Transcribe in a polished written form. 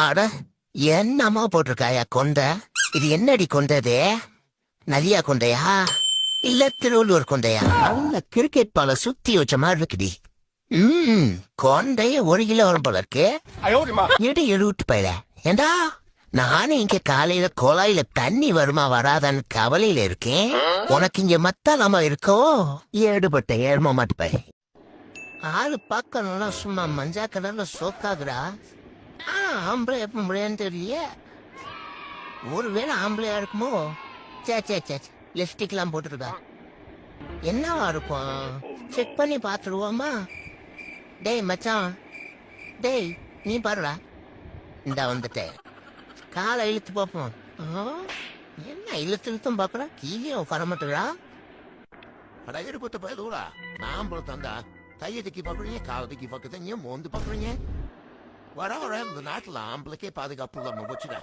அட என்னம்மா போட்டிருக்காயா கொண்ட? இது என்னடி கொண்டது? நலியா கொண்டையா இல்ல திருவள்ளூர் கொண்டையா? நல்ல கிரிக்கெட் பால சுத்தி வச்ச மாதிரி இருக்குடி. கொண்டைய 1 கிலோ வரும் போல இருக்கு. எடு எழுட்டு போயிட. ஏண்டா நானும் இங்க காலையில குழாயில தண்ணி வருமா வராதான்னு கவலையில இருக்கேன். உனக்கு இங்க மத்தாலாமா இருக்கோ? ஏடுபட்ட ஏழ்ம மாட்டுப்ப. ஆளு பார்க்கணும்னா சும்மா மஞ்சா கலர்ல சோக்காகுறா. ஆம்பளை எப்ப முடியான்னு தெரியலையே. ஒருவேளை ஆம்பளையா இருக்குமோ? சே சே சே லிப்ஸ்டிக்லாம் போட்டுருக்கா. என்னவா இருக்கும்? செக் பண்ணி பார்த்துருவோமா? டேய் மச்சான், டேய் நீ பாருடா. இந்த வந்துட்டேன். காலை இழுத்து பார்ப்போம். என்ன இழுத்து இழுத்தும் பார்க்குற? கீழே உட்கார மாட்டேங்கிறா. அடையடி பத்த பயலூரா நான் தந்தா கையை தூக்கி பார்க்குறீங்க, காலை தூக்கி பார்க்குறீங்க, மோந்து பார்க்குறீங்க. வர வர இந்த நாட்டில் ஆம்பளுக்கே பாதுகாப்பு இல்லாமல் போச்சுடா.